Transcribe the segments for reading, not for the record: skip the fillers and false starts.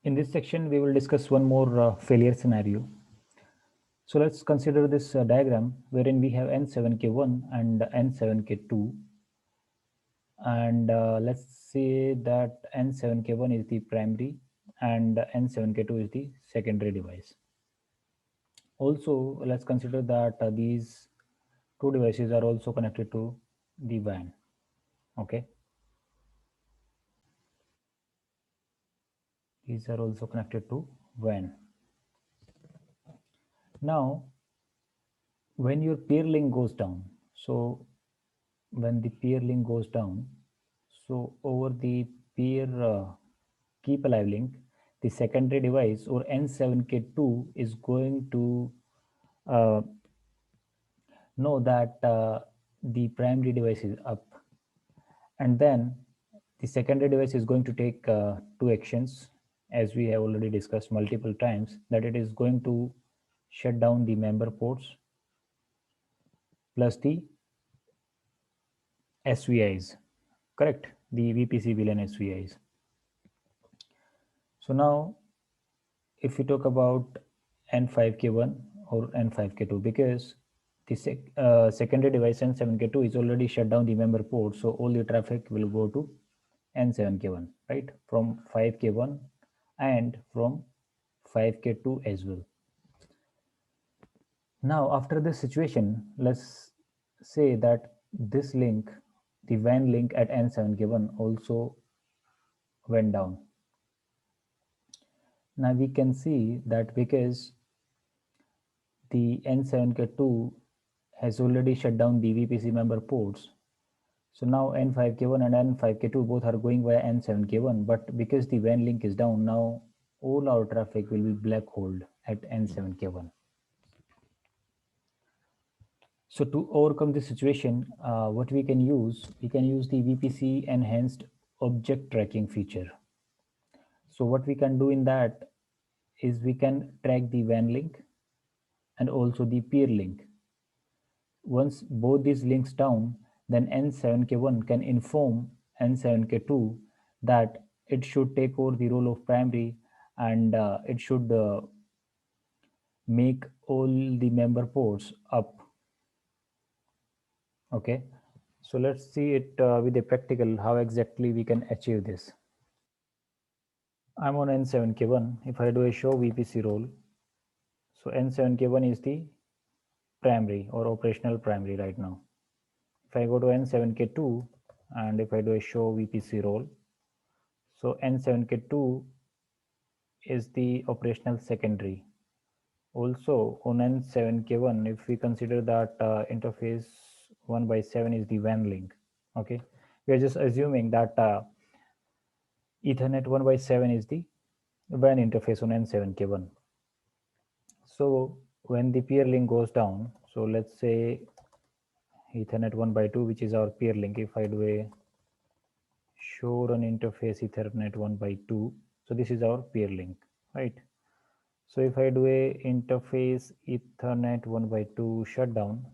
In this section, we will discuss one more failure scenario. So let's consider this diagram wherein we have N7K1 and N7K2. And let's say that N7K1 is the primary and N7K2 is the secondary device. Also, let's consider that these two devices are also connected to the WAN. Okay. These are also connected to WAN. Now, when your peer link goes down, so when the peer link goes down, so over the peer keep alive link, the secondary device or N7K2 is going to uh, know that the primary device is up, and then the secondary device is going to take two actions, as we have already discussed multiple times, that it is going to shut down the member ports plus the SVIs, correct? The VPC VLAN SVIs. So now, if we talk about N5K1 or N5K2, because the secondary device N7K2 is already shut down the member port, so all the traffic will go to N7K1, right? From 5K1 and from 5K2 as well. Now, after this situation, let's say that this link, the WAN link at N7K1 also went down. Now we can see that because the N7K2 has already shut down the VPC member ports, so now N5K1 and N5K2 both are going via N7K1, but because the WAN link is down, now all our traffic will be black holed at N7K1. So to overcome this situation, what we can use the VPC enhanced object tracking feature. So what we can do in that is we can track the WAN link and also the peer link. Once both these links down, then N7K1 can inform N7K2 that it should take over the role of primary, and it should make all the member ports up. Okay, so let's see it with a practical how exactly we can achieve this. I'm on N7K1. If I do a show VPC role, so N7K1 is the primary or operational primary right now. If I go to N7K2 and if I do a show VPC role, so N7K2 is the operational secondary. Also on N7K1, if we consider that interface 1/7 is the WAN link, okay, we are just assuming that Ethernet 1/7 is the WAN interface on N7K1. So when the peer link goes down, so let's say Ethernet 1/2, which is our peer link, if I do a show run interface Ethernet 1/2, so this is our peer link, right? So if I do a interface Ethernet 1/2 shutdown,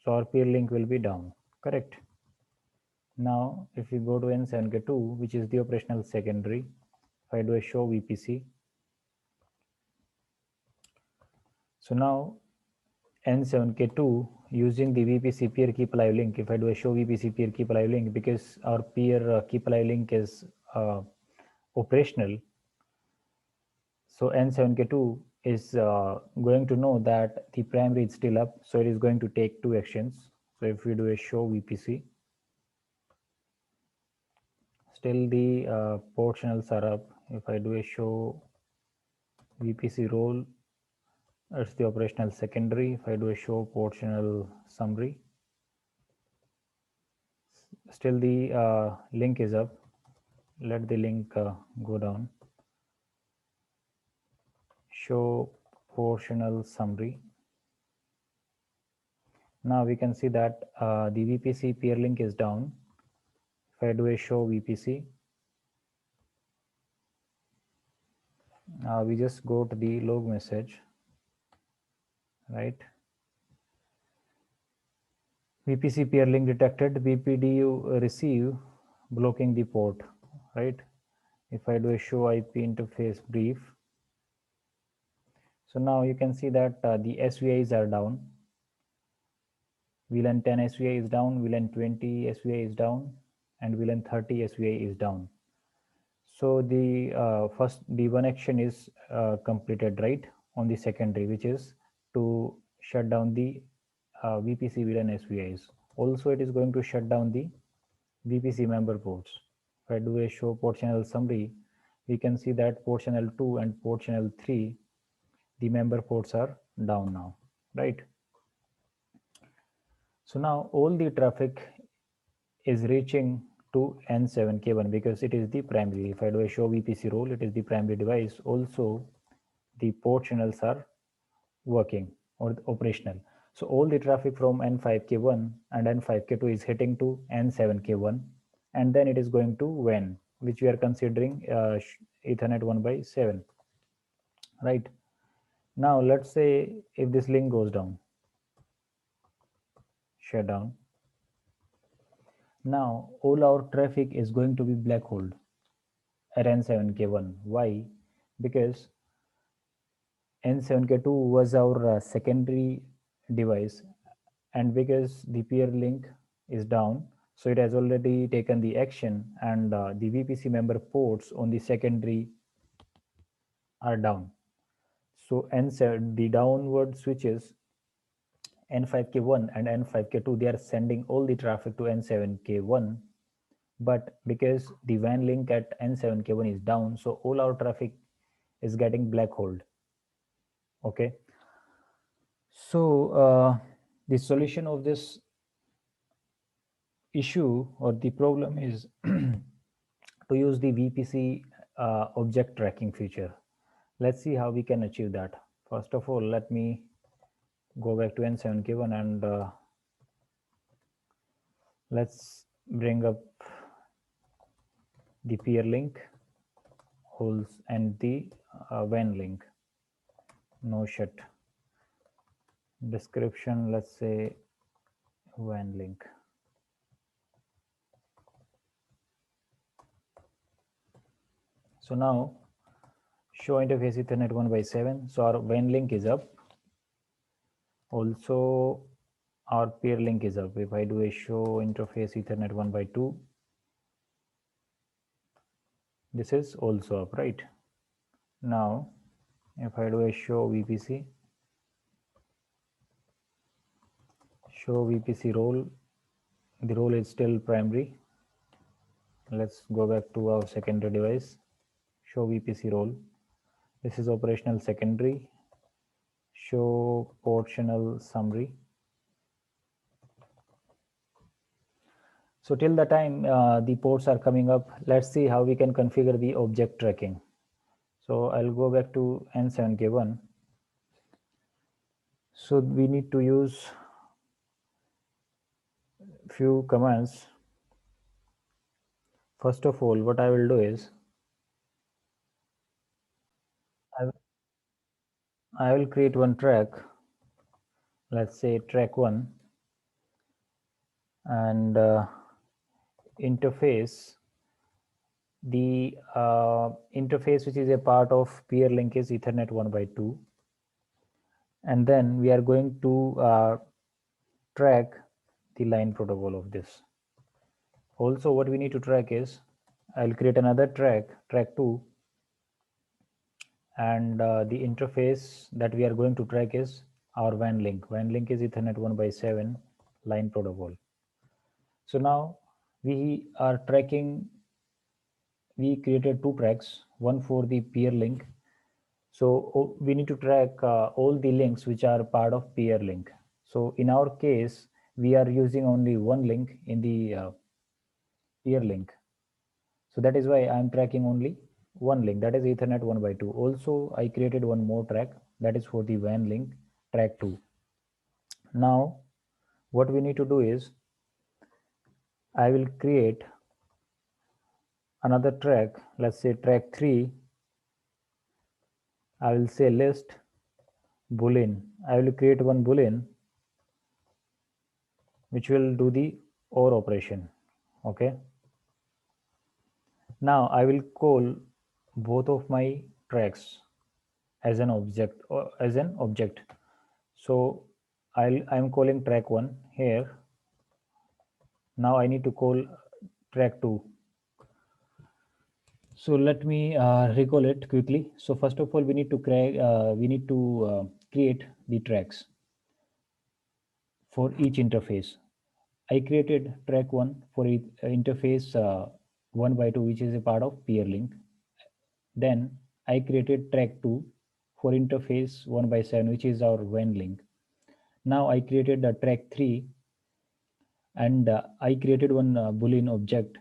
so our peer link will be down, correct? Now if we go to N7K2, which is the operational secondary, if I do a show VPC, so now N7K2 using the VPC peer keep alive link, if I do a show VPC peer keep alive link, because our peer keep alive link is operational, so N7K2 is going to know that the primary is still up, so it is going to take two actions. So if we do a show VPC, still the port channels are up. If I do a show VPC role, it's the operational secondary. If I do a show port channel summary, still the link is up. Let the link go down. Show port channel summary. Now we can see that the VPC peer link is down. If I do a show VPC, we just go to the log message, right? VPC peer link detected, BPDU receive blocking the port, right? If I do a show IP interface brief, so now you can see that the SVIs are down. VLAN 10 SVI is down, VLAN 20 SVI is down, and VLAN 30 SVI is down. So the first, the one action is completed, right, on the secondary, which is to shut down the VPC VLAN SVIs. Also, it is going to shut down the VPC member ports. If I do a show port channel summary, we can see that port channel 2 and port channel 3, the member ports are down now, right? So now all the traffic is reaching to N7K1 because it is the primary. If I do a show VPC role, it is the primary device. Also, the port channels are working or operational. So all the traffic from N5K1 and N5K2 is hitting to N7K1, and then it is going to WAN, which we are considering Ethernet 1/7, right? Now let's say if this link goes down, shut down. Now all our traffic is going to be black hole at N7K1. Why? Because N7K2 was our secondary device, and because the peer link is down, so it has already taken the action, and the VPC member ports on the secondary are down. So N7, the downward switches N5K1 and N5K2, they are sending all the traffic to N7K1, but because the WAN link at N7K1 is down, so all our traffic is getting black holed. Okay. So the solution of this issue or the problem is to use the VPC object tracking feature. Let's see how we can achieve that. First of all, let me go back to N7K1 and let's bring up the peer link holes and the WAN link. No shut. Description, let's say WAN link. So now show interface Ethernet 1/7. So our WAN link is up. Also our peer link is up. If I do a show interface Ethernet 1/2, this is also up, right? Now if I do a show VPC, show VPC role, the role is still primary. Let's go back to our secondary device, show VPC role. This is operational secondary. Show port channel summary. So till the time the ports are coming up, let's see how we can configure the object tracking. So I'll go back to N7K1. So we need to use few commands. First of all, what I will do is I will create one track, let's say track 1, and interface. The interface which is a part of peer link is Ethernet 1/2, and then we are going to track the line protocol of this. Also, what we need to track is, I'll create another track 2, and the interface that we are going to track is our WAN link. WAN link is Ethernet 1/7 line protocol. So now we are tracking, we created two tracks, one for the peer link. So we need to track all the links which are part of peer link. So in our case, we are using only one link in the peer link. So that is why I'm tracking only one link, that is Ethernet 1/2. Also, I created one more track that is for the WAN link, track 2. Now, what we need to do is, I will create another track, let's say track 3. I will say list boolean. I will create one boolean which will do the OR operation. Okay. Now I will call both of my tracks as an object or as an object. So I'm calling track 1 here. Now I need to call track 2. So let me recall it quickly. So first of all, we need to create the tracks for each interface. I created track 1 for interface 1 by 2, which is a part of peer link. Then I created track 2 for interface 1 by 7, which is our WAN link. Now I created the track 3, and I created one Boolean object.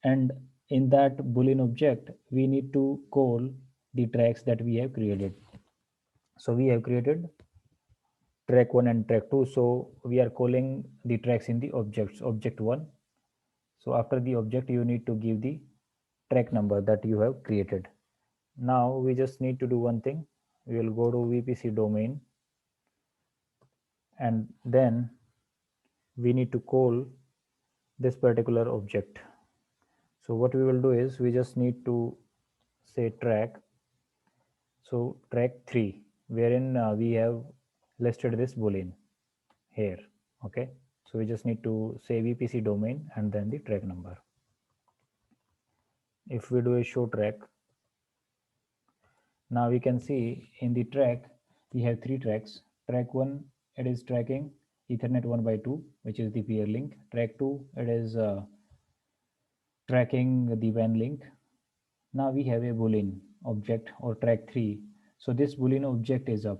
And in that Boolean object, we need to call the tracks that we have created. So we have created track 1 and track 2. So we are calling the tracks in the object 1. So after the object, you need to give the track number that you have created. Now we just need to do one thing. We will go to VPC domain, and then we need to call this particular object. So what we will do is we just need to say track. So track 3, wherein we have listed this boolean here. Okay. So we just need to say VPC domain and then the track number. If we do a show track, now we can see in the track, we have 3 tracks. Track 1, it is tracking Ethernet 1 by 2, which is the peer link. Track 2, it is tracking the WAN link. Now we have a Boolean object or track 3. So this Boolean object is up.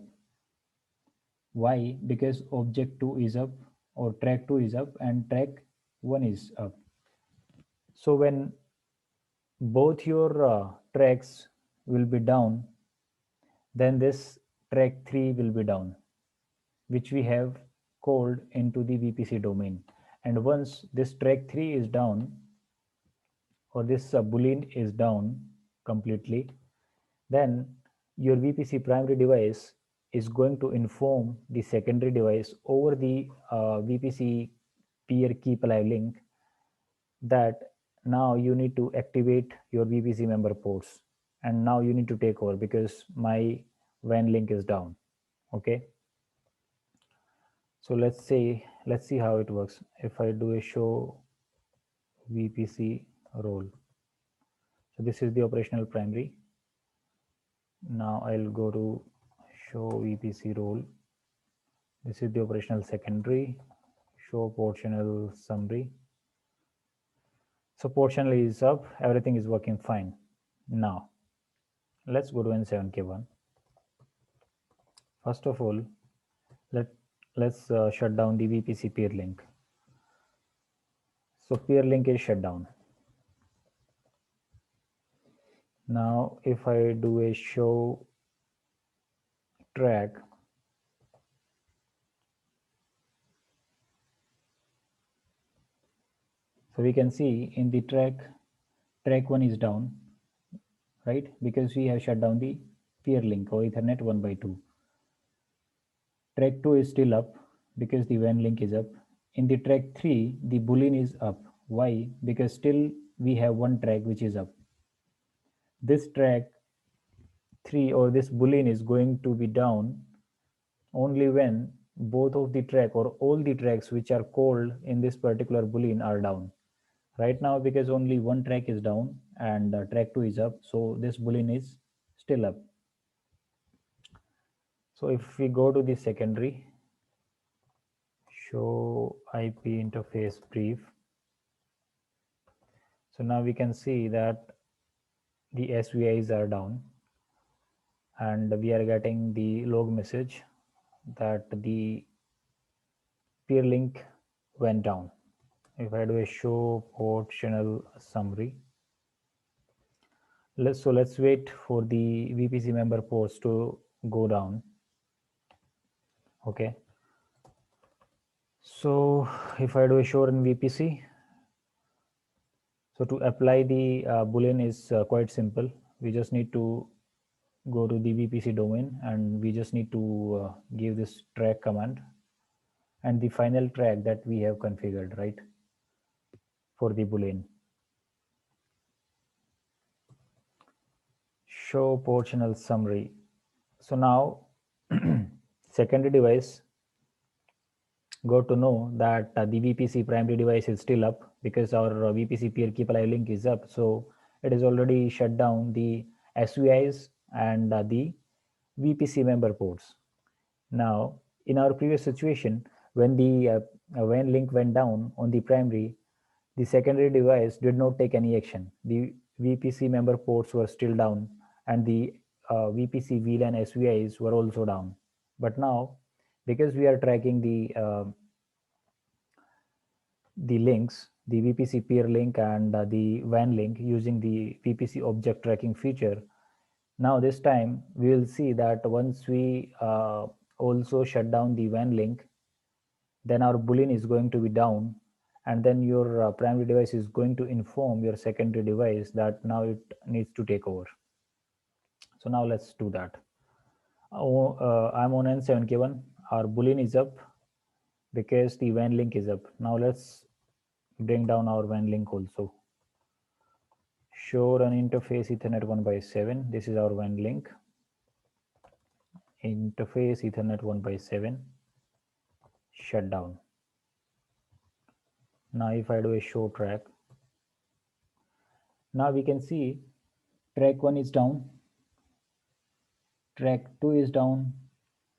Why? Because object 2 is up or track 2 is up and track 1 is up. So when both your tracks will be down, then this track 3 will be down, which we have called into the VPC domain. And once this track 3 is down, or this Boolean is down completely, then your VPC primary device is going to inform the secondary device over the VPC peer keep alive link that now you need to activate your VPC member ports, and now you need to take over because my WAN link is down. Okay. So let's see how it works. If I do a show VPC role, so this is the operational primary. Now I'll go to show VPC role. This is the operational secondary. Show port channel summary. So port channel is up, everything is working fine. Now let's go to N7K1. First of all, let's shut down the VPC peer link. So peer link is shut down. Now if I do a show track, so we can see in the track 1 is down, right? Because we have shut down the peer link or Ethernet 1 by 2. Track 2 is still up because the WAN link is up. In the track 3, the Boolean is up. Why? Because still we have one track which is up. This track 3 or this Boolean is going to be down only when both of the track or all the tracks which are called in this particular Boolean are down. Right now, because only one track is down and track 2 is up, so this Boolean is still up. So if we go to the secondary, show IP interface brief. So now we can see that the SVIs are down and we are getting the log message that the peer link went down. If I do a show port channel summary, let's wait for the VPC member ports to go down. Okay. So if I do a show in VPC, so to apply the Boolean is quite simple. We just need to go to the VPC domain and we just need to give this track command and the final track that we have configured, right, for the Boolean. show portional summary. So now secondary device got to know that the VPC primary device is still up because our VPC peer keep alive link is up. So it is already shut down the SVIs and the VPC member ports. Now, in our previous situation, when the WAN link went down on the primary, the secondary device did not take any action. The VPC member ports were still down, and the VPC VLAN SVIs were also down. But now, because we are tracking the links, the VPC peer link and the WAN link using the VPC object tracking feature, now this time we will see that once we also shut down the WAN link, then our boolean is going to be down, and then your primary device is going to inform your secondary device that now it needs to take over. So now let's do that. I'm on N7K1. Our boolean is up because the WAN link is up. Now let's bring down our WAN link also. Show run interface Ethernet 1x7. This is our WAN link. Interface Ethernet 1x7. Shut down. Now if I do a show track, now we can see track 1 is down, track 2 is down,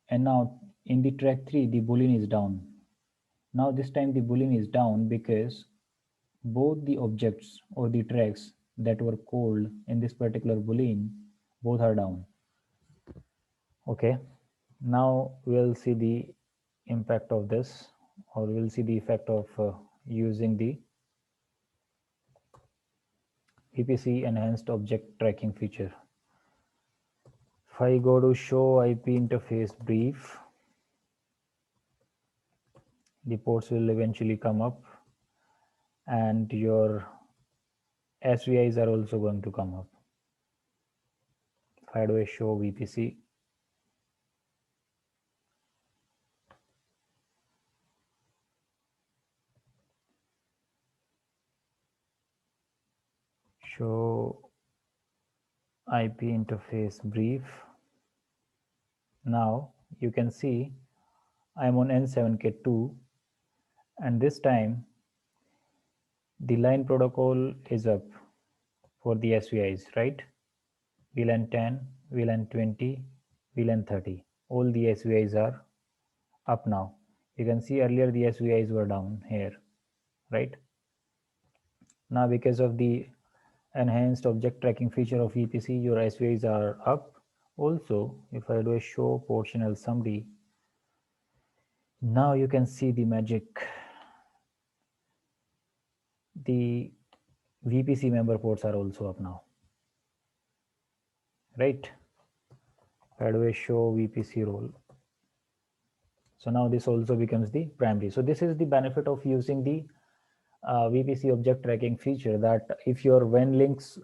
and now in the track 3 the boolean is down. Now this time the boolean is down because both the objects or the tracks that were called in this particular boolean, both are down. Okay, now we'll see the impact of this, or we'll see the effect of using the VPC enhanced object tracking feature. If I go to show IP interface brief, the ports will eventually come up and your SVIs are also going to come up. If I do a show VPC, show IP interface brief, now you can see I'm on N7K2, and this time the line protocol is up for the SVIs, right? VLAN 10, VLAN 20, VLAN 30. All the SVIs are up now. You can see earlier the SVIs were down here, right? Now because of the enhanced object tracking feature of VPC, your SVIs are up. Also, if I do a show portional summary, now you can see the magic. The VPC member ports are also up now, right? If I do a show VPC role, so now this also becomes the primary. So this is the benefit of using the VPC object tracking feature, that if your WAN links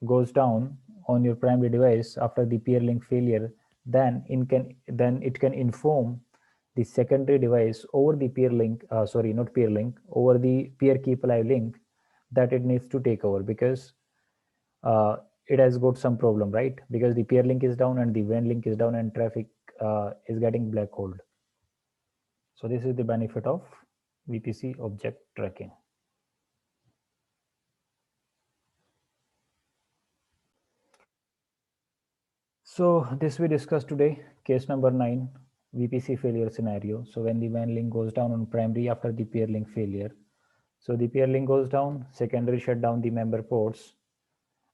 goes down on your primary device after the peer link failure, then it can inform the secondary device over the peer link, not peer link, over the peer keep alive link, that it needs to take over because it has got some problem, right? Because the peer link is down and the WAN link is down and traffic is getting black holed. So this is the benefit of VPC object tracking. So this we discussed today, case number 9, VPC failure scenario. So when the WAN link goes down on primary after the peer link failure, so the peer link goes down, secondary shut down the member ports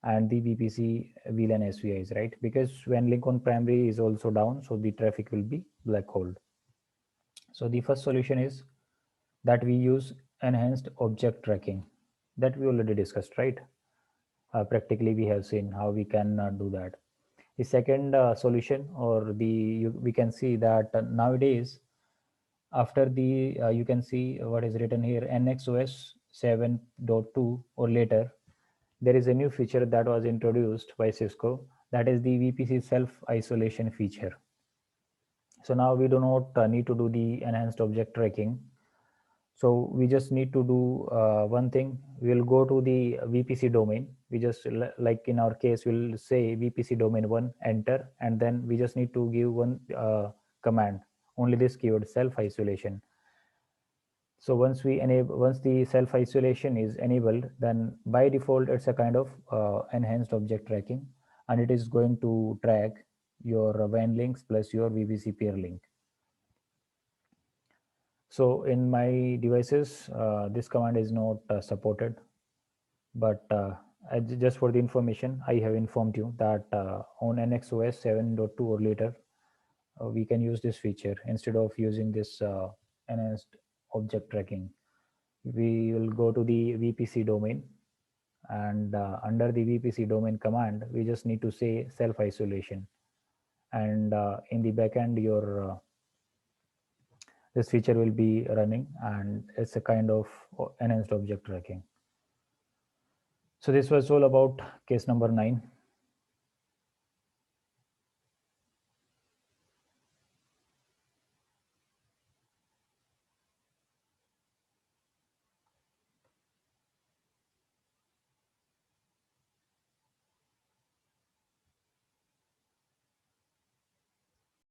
and the VPC VLAN SVIs, right? Because WAN link on primary is also down, so the traffic will be black holed. So the first solution is that we use enhanced object tracking, that we already discussed, right? Practically we have seen how we can do that. The second solution, or we can see that nowadays after the you can see what is written here, NXOS 7.2 or later, there is a new feature that was introduced by Cisco, that is the VPC self isolation feature. So now we do not need to do the enhanced object tracking. So we just need to do one thing. We'll go to the VPC domain. We just, like in our case, we'll say VPC domain 1, enter, and then we just need to give one command, only this keyword, self isolation. So once the self isolation is enabled, then by default it's a kind of enhanced object tracking, and it is going to track your WAN links plus your VPC peer link. So in my devices, this command is not supported, but just for the information, I have informed you that on NXOS 7.2 or later, we can use this feature instead of using this enhanced object tracking. We will go to the VPC domain, and under the VPC domain command, we just need to say self isolation, and in the backend, your this feature will be running, and it's a kind of enhanced object tracking. So this was all about case number 9.